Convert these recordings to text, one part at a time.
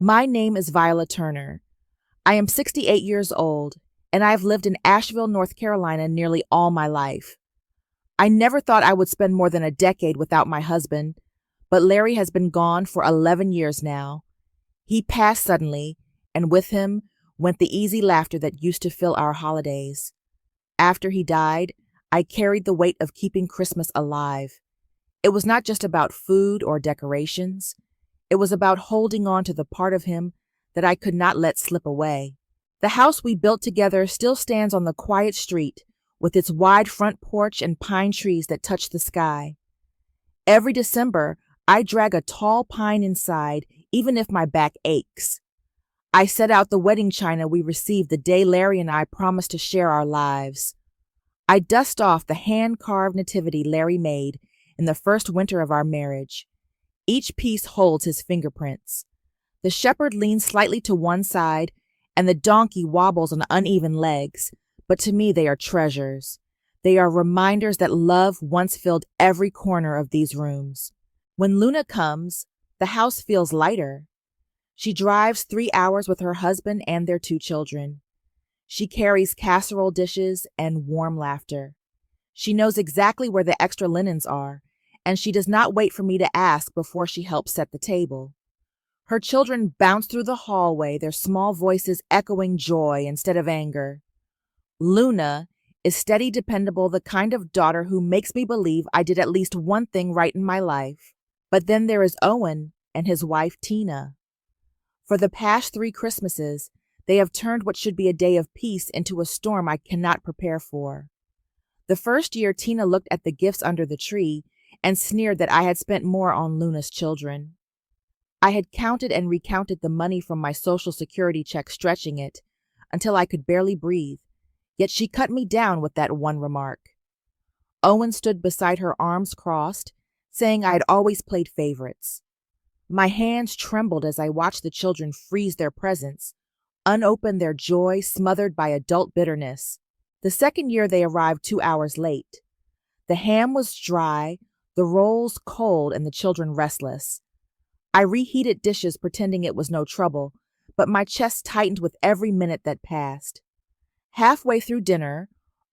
My name is Viola Turner. I am 68 years old, and I have lived in Asheville, North Carolina nearly all my life. I never thought I would spend more than a decade without my husband, but Larry has been gone for 11 years now. He passed suddenly, and with him went the easy laughter that used to fill our holidays. After he died, I carried the weight of keeping Christmas alive. It was not just about food or decorations. It was about holding on to the part of him that I could not let slip away. The house we built together still stands on the quiet street with its wide front porch and pine trees that touch the sky. Every December, I drag a tall pine inside, even if my back aches. I set out the wedding china we received the day Larry and I promised to share our lives. I dust off the hand-carved nativity Larry made in the first winter of our marriage. Each piece holds his fingerprints. The shepherd leans slightly to one side, and the donkey wobbles on uneven legs, but to me they are treasures. They are reminders that love once filled every corner of these rooms. When Luna comes, the house feels lighter. She drives 3 hours with her husband and their 2 children. She carries casserole dishes and warm laughter. She knows exactly where the extra linens are, and she does not wait for me to ask before she helps set the table. Her children bounce through the hallway, their small voices echoing joy instead of anger. Luna is steady, dependable, the kind of daughter who makes me believe I did at least one thing right in my life. But then there is Owen and his wife, Tina. For the past 3 Christmases, they have turned what should be a day of peace into a storm I cannot prepare for. The first year, Tina looked at the gifts under the tree and sneered that I had spent more on Luna's children. I had counted and recounted the money from my Social Security check, stretching it until I could barely breathe, yet she cut me down with that one remark. Owen stood beside her, arms crossed, saying I had always played favorites. My hands trembled as I watched the children freeze their presents, unopen their joy smothered by adult bitterness. The second year they arrived 2 hours late. The ham was dry, the rolls cold, and the children restless. I reheated dishes pretending it was no trouble, but my chest tightened with every minute that passed. Halfway through dinner,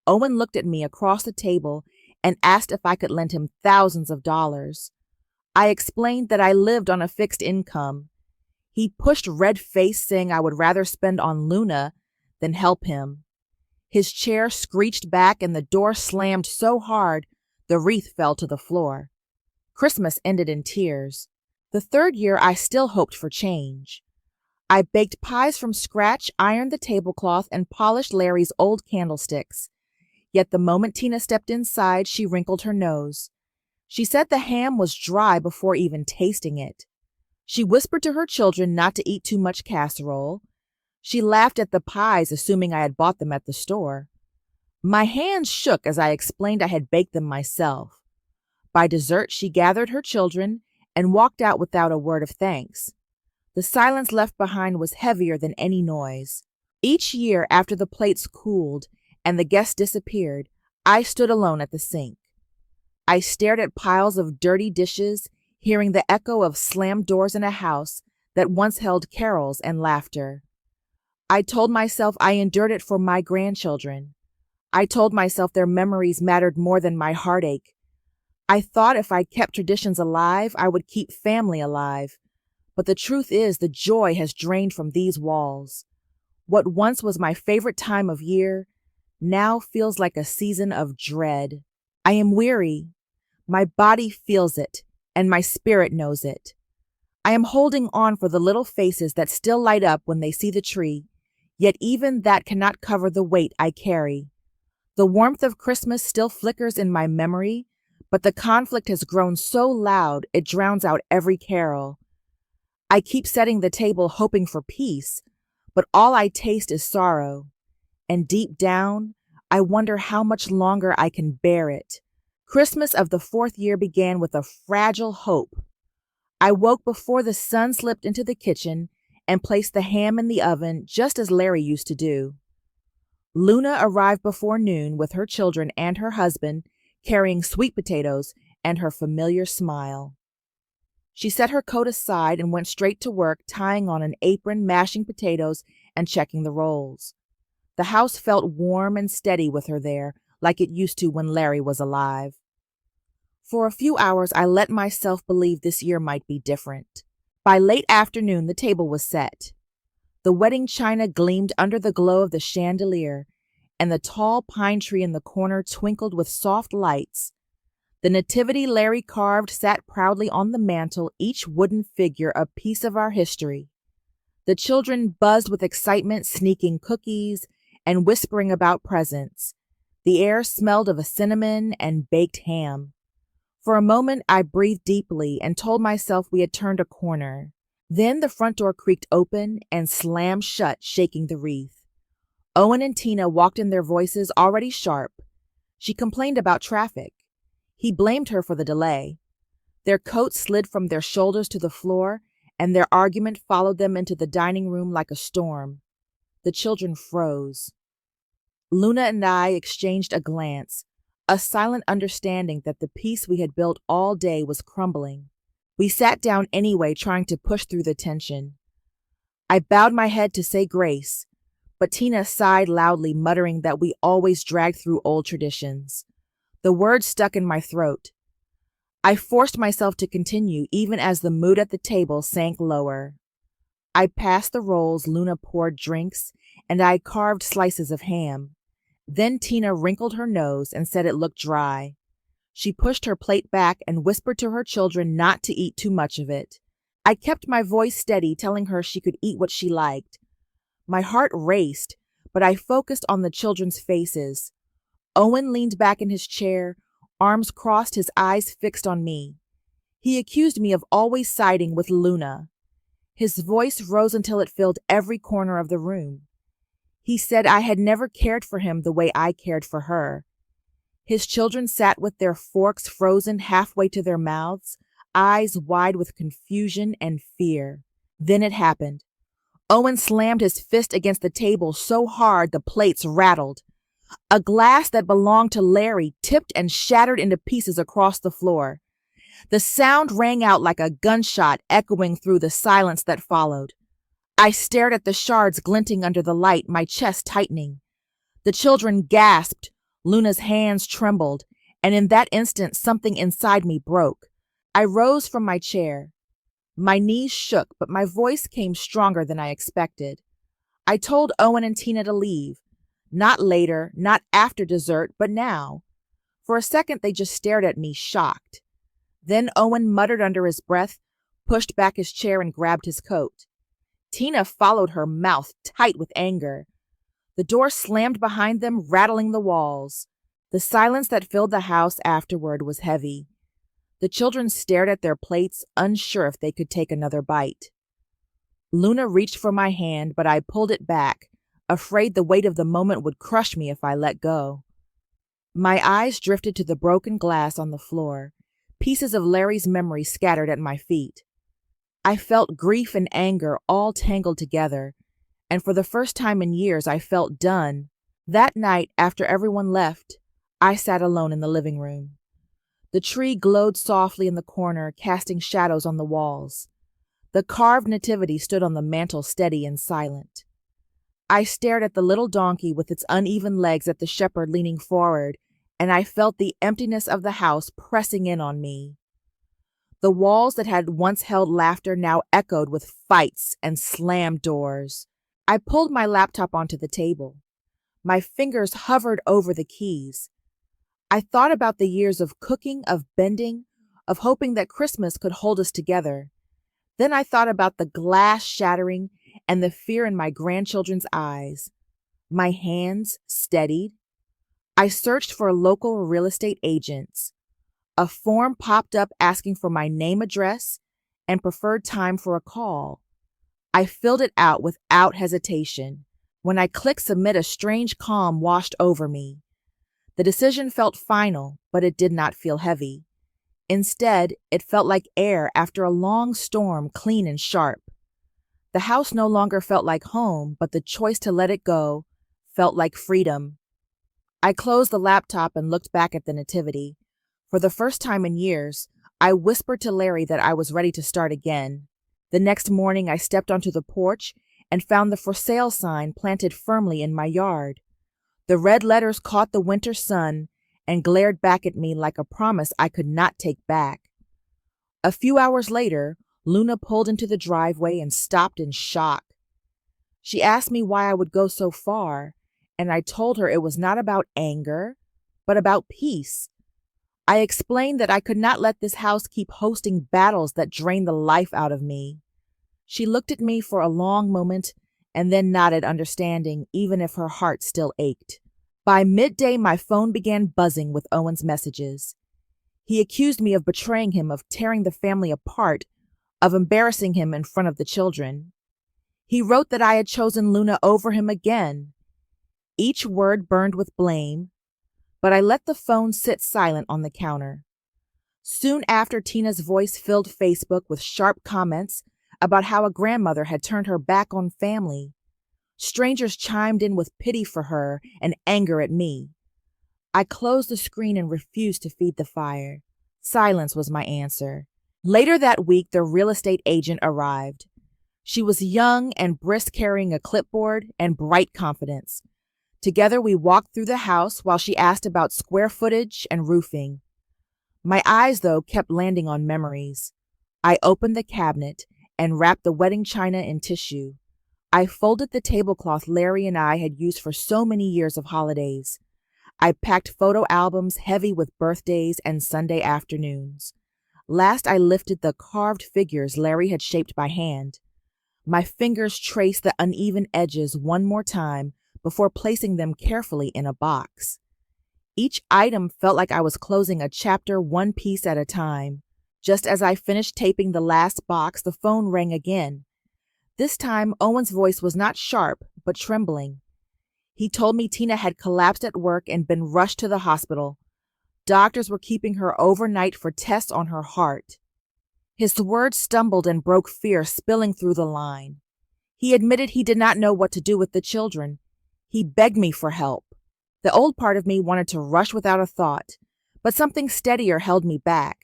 Owen looked at me across the table and asked if I could lend him thousands of dollars. I explained that I lived on a fixed income. He pushed red-faced, saying I would rather spend on Luna than help him. His chair screeched back and the door slammed so hard the wreath fell to the floor. Christmas ended in tears. The third year, I still hoped for change. I baked pies from scratch, ironed the tablecloth, and polished Larry's old candlesticks. Yet the moment Tina stepped inside, she wrinkled her nose. She said the ham was dry before even tasting it. She whispered to her children not to eat too much casserole. She laughed at the pies, assuming I had bought them at the store. My hands shook as I explained I had baked them myself. By dessert, she gathered her children and walked out without a word of thanks. The silence left behind was heavier than any noise. Each year, after the plates cooled and the guests disappeared, I stood alone at the sink. I stared at piles of dirty dishes, hearing the echo of slammed doors in a house that once held carols and laughter. I told myself I endured it for my grandchildren. I told myself their memories mattered more than my heartache. I thought if I kept traditions alive, I would keep family alive. But the truth is, the joy has drained from these walls. What once was my favorite time of year now feels like a season of dread. I am weary. My body feels it, and my spirit knows it. I am holding on for the little faces that still light up when they see the tree, yet even that cannot cover the weight I carry. The warmth of Christmas still flickers in my memory, but the conflict has grown so loud it drowns out every carol. I keep setting the table hoping for peace, but all I taste is sorrow. And deep down, I wonder how much longer I can bear it. Christmas of the 4th year began with a fragile hope. I woke before the sun slipped into the kitchen and placed the ham in the oven just as Larry used to do. Luna arrived before noon with her children and her husband, carrying sweet potatoes and her familiar smile. She set her coat aside and went straight to work, tying on an apron, mashing potatoes, and checking the rolls. The house felt warm and steady with her there, like it used to when Larry was alive. For a few hours, I let myself believe this year might be different. By late afternoon, the table was set. The wedding china gleamed under the glow of the chandelier, and the tall pine tree in the corner twinkled with soft lights. The nativity Larry carved sat proudly on the mantel, each wooden figure a piece of our history. The children buzzed with excitement, sneaking cookies and whispering about presents. The air smelled of a cinnamon and baked ham. For a moment, I breathed deeply and told myself we had turned a corner. Then the front door creaked open and slammed shut, shaking the wreath. Owen and Tina walked in, their voices already sharp. She complained about traffic. He blamed her for the delay. Their coats slid from their shoulders to the floor, and their argument followed them into the dining room like a storm. The children froze. Luna and I exchanged a glance, a silent understanding that the peace we had built all day was crumbling. We sat down anyway, trying to push through the tension. I bowed my head to say grace, but Tina sighed loudly, muttering that we always dragged through old traditions. The words stuck in my throat. I forced myself to continue, even as the mood at the table sank lower. I passed the rolls, Luna poured drinks, and I carved slices of ham. Then Tina wrinkled her nose and said it looked dry. She pushed her plate back and whispered to her children not to eat too much of it. I kept my voice steady, telling her she could eat what she liked. My heart raced, but I focused on the children's faces. Owen leaned back in his chair, arms crossed, his eyes fixed on me. He accused me of always siding with Luna. His voice rose until it filled every corner of the room. He said I had never cared for him the way I cared for her. His children sat with their forks frozen halfway to their mouths, eyes wide with confusion and fear. Then it happened. Owen slammed his fist against the table so hard the plates rattled. A glass that belonged to Larry tipped and shattered into pieces across the floor. The sound rang out like a gunshot, echoing through the silence that followed. I stared at the shards glinting under the light, my chest tightening. The children gasped, Luna's hands trembled, and in that instant something inside me broke. I rose from my chair. My knees shook, but my voice came stronger than I expected. I told Owen and Tina to leave. Not later, not after dessert, but now. For a second, they just stared at me, shocked. Then Owen muttered under his breath, pushed back his chair, and grabbed his coat. Tina followed, her mouth tight with anger. The door slammed behind them, rattling the walls. The silence that filled the house afterward was heavy. The children stared at their plates, unsure if they could take another bite. Luna reached for my hand, but I pulled it back, afraid the weight of the moment would crush me if I let go. My eyes drifted to the broken glass on the floor, pieces of Larry's memory scattered at my feet. I felt grief and anger all tangled together, and for the first time in years I felt done. That night, after everyone left, I sat alone in the living room. The tree glowed softly in the corner, casting shadows on the walls. The carved nativity stood on the mantel, steady and silent. I stared at the little donkey with its uneven legs, at the shepherd leaning forward, and I felt the emptiness of the house pressing in on me. The walls that had once held laughter now echoed with fights and slammed doors. I pulled my laptop onto the table. My fingers hovered over the keys. I thought about the years of cooking, of bending, of hoping that Christmas could hold us together. Then I thought about the glass shattering and the fear in my grandchildren's eyes. My hands steadied. I searched for local real estate agents. A form popped up asking for my name, address, and preferred time for a call. I filled it out without hesitation. When I clicked submit, a strange calm washed over me. The decision felt final, but it did not feel heavy. Instead, it felt like air after a long storm, clean and sharp. The house no longer felt like home, but the choice to let it go felt like freedom. I closed the laptop and looked back at the nativity. For the first time in years, I whispered to Larry that I was ready to start again. The next morning, I stepped onto the porch and found the for sale sign planted firmly in my yard. The red letters caught the winter sun and glared back at me like a promise I could not take back. A few hours later, Luna pulled into the driveway and stopped in shock. She asked me why I would go so far, and I told her it was not about anger, but about peace. I explained that I could not let this house keep hosting battles that drained the life out of me. She looked at me for a long moment and then nodded understanding, even if her heart still ached. By midday, my phone began buzzing with Owen's messages. He accused me of betraying him, of tearing the family apart, of embarrassing him in front of the children. He wrote that I had chosen Luna over him again. Each word burned with blame, but I let the phone sit silent on the counter. Soon after, Tina's voice filled Facebook with sharp comments about how a grandmother had turned her back on family. Strangers chimed in with pity for her and anger at me. I closed the screen and refused to feed the fire. Silence was my answer. Later that week, the real estate agent arrived. She was young and brisk, carrying a clipboard and bright confidence. Together, we walked through the house while she asked about square footage and roofing. My eyes, though, kept landing on memories. I opened the cabinet and wrapped the wedding china in tissue. I folded the tablecloth Larry and I had used for so many years of holidays. I packed photo albums heavy with birthdays and Sunday afternoons. Last, I lifted the carved figures Larry had shaped by hand. My fingers traced the uneven edges one more time before placing them carefully in a box. Each item felt like I was closing a chapter one piece at a time. Just as I finished taping the last box, the phone rang again. This time, Owen's voice was not sharp, but trembling. He told me Tina had collapsed at work and been rushed to the hospital. Doctors were keeping her overnight for tests on her heart. His words stumbled and broke, fear spilling through the line. He admitted he did not know what to do with the children. He begged me for help. The old part of me wanted to rush without a thought, but something steadier held me back.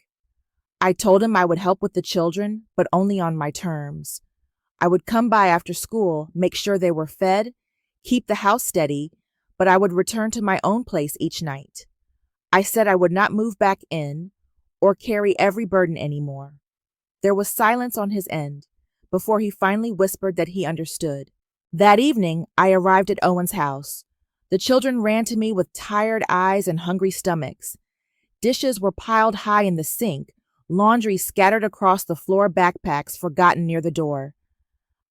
I told him I would help with the children, but only on my terms. I would come by after school, make sure they were fed, keep the house steady, but I would return to my own place each night. I said I would not move back in or carry every burden anymore. There was silence on his end before he finally whispered that he understood. That evening, I arrived at Owen's house. The children ran to me with tired eyes and hungry stomachs. Dishes were piled high in the sink, laundry scattered across the floor, backpacks forgotten near the door.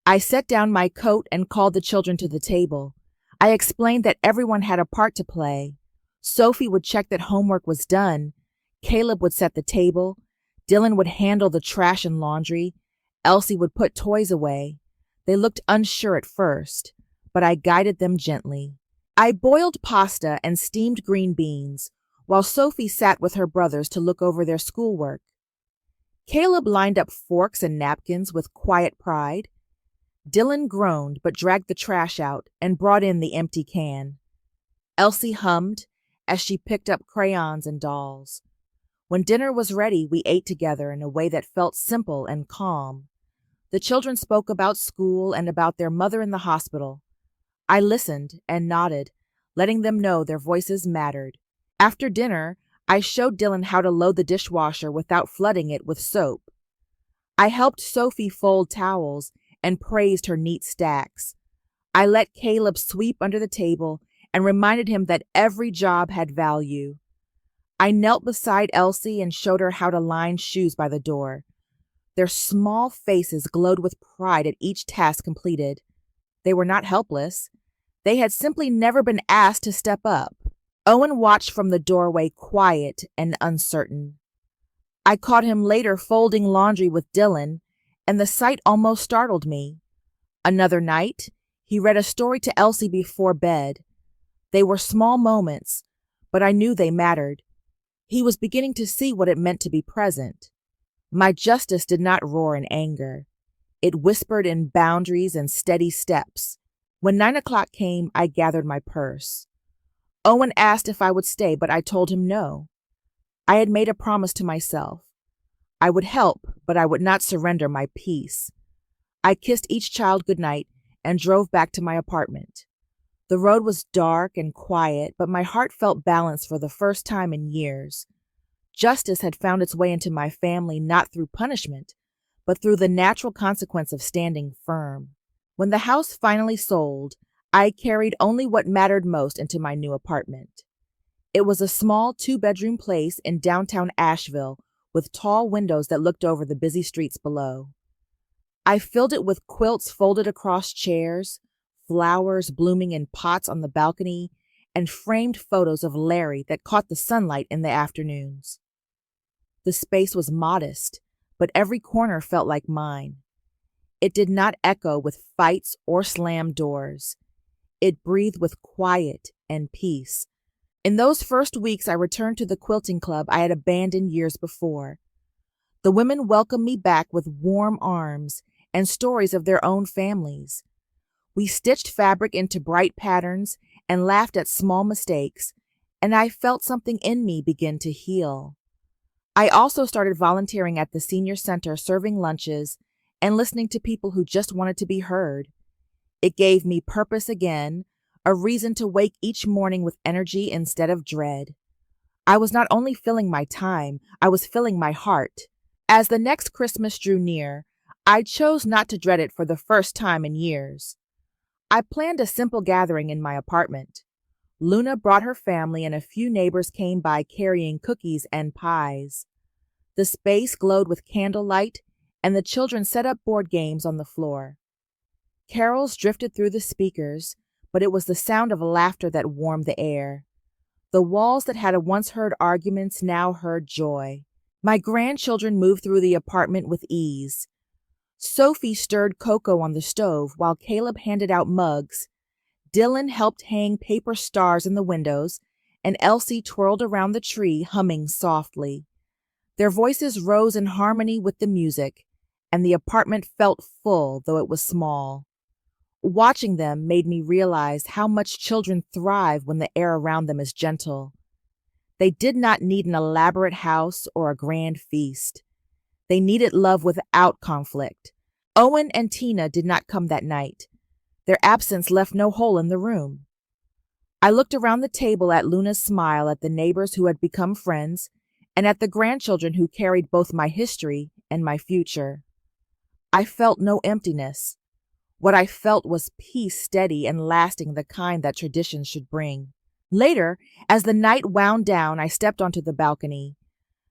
I set down my coat and called the children to the table. I explained that everyone had a part to play. Sophie would check that homework was done. Caleb would set the table. Dylan would handle the trash and laundry. Elsie would put toys away. They looked unsure at first, but I guided them gently. I boiled pasta and steamed green beans, while Sophie sat with her brothers to look over their schoolwork. Caleb lined up forks and napkins with quiet pride. Dylan groaned but dragged the trash out and brought in the empty can. Elsie hummed as she picked up crayons and dolls. When dinner was ready, we ate together in a way that felt simple and calm. The children spoke about school and about their mother in the hospital. I listened and nodded, letting them know their voices mattered. After dinner, I showed Dylan how to load the dishwasher without flooding it with soap. I helped Sophie fold towels and praised her neat stacks. I let Caleb sweep under the table and reminded him that every job had value. I knelt beside Elsie and showed her how to line shoes by the door. Their small faces glowed with pride at each task completed. They were not helpless. They had simply never been asked to step up. Owen watched from the doorway, quiet and uncertain. I caught him later folding laundry with Dylan, and the sight almost startled me. Another night, he read a story to Elsie before bed. They were small moments, but I knew they mattered. He was beginning to see what it meant to be present. My justice did not roar in anger. It whispered in boundaries and steady steps. When 9 o'clock came, I gathered my purse. Owen asked if I would stay, but I told him no. I had made a promise to myself. I would help, but I would not surrender my peace. I kissed each child goodnight and drove back to my apartment. The road was dark and quiet, but my heart felt balanced for the first time in years. Justice had found its way into my family not through punishment, but through the natural consequence of standing firm. When the house finally sold, I carried only what mattered most into my new apartment. It was a small 2-bedroom place in downtown Asheville with tall windows that looked over the busy streets below. I filled it with quilts folded across chairs, flowers blooming in pots on the balcony, and framed photos of Larry that caught the sunlight in the afternoons. The space was modest, but every corner felt like mine. It did not echo with fights or slammed doors. It breathed with quiet and peace. In those first weeks, I returned to the quilting club I had abandoned years before. The women welcomed me back with warm arms and stories of their own families. We stitched fabric into bright patterns and laughed at small mistakes, and I felt something in me begin to heal. I also started volunteering at the senior center, serving lunches and listening to people who just wanted to be heard. It gave me purpose again, a reason to wake each morning with energy instead of dread. I was not only filling my time, I was filling my heart. As the next Christmas drew near, I chose not to dread it for the first time in years. I planned a simple gathering in my apartment. Luna brought her family and a few neighbors came by carrying cookies and pies. The space glowed with candlelight, and the children set up board games on the floor. Carols drifted through the speakers, but it was the sound of laughter that warmed the air. The walls that had once heard arguments now heard joy. My grandchildren moved through the apartment with ease. Sophie stirred cocoa on the stove while Caleb handed out mugs. Dylan helped hang paper stars in the windows, and Elsie twirled around the tree, humming softly. Their voices rose in harmony with the music, and the apartment felt full, though it was small. Watching them made me realize how much children thrive when the air around them is gentle. They did not need an elaborate house or a grand feast. They needed love without conflict. Owen and Tina did not come that night. Their absence left no hole in the room. I looked around the table at Luna's smile, at the neighbors who had become friends, and at the grandchildren who carried both my history and my future. I felt no emptiness. What I felt was peace, steady and lasting, the kind that tradition should bring. Later, as the night wound down, I stepped onto the balcony.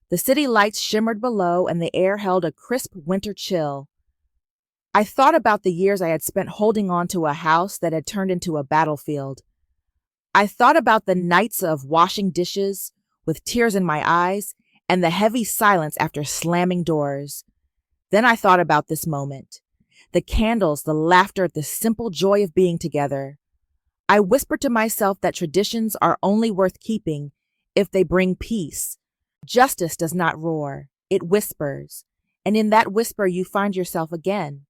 The city lights shimmered below, and the air held a crisp winter chill. I thought about the years I had spent holding on to a house that had turned into a battlefield. I thought about the nights of washing dishes, with tears in my eyes, and the heavy silence after slamming doors. Then I thought about this moment. The candles, the laughter, the simple joy of being together. I whispered to myself that traditions are only worth keeping if they bring peace. Justice does not roar, it whispers, and in that whisper you find yourself again.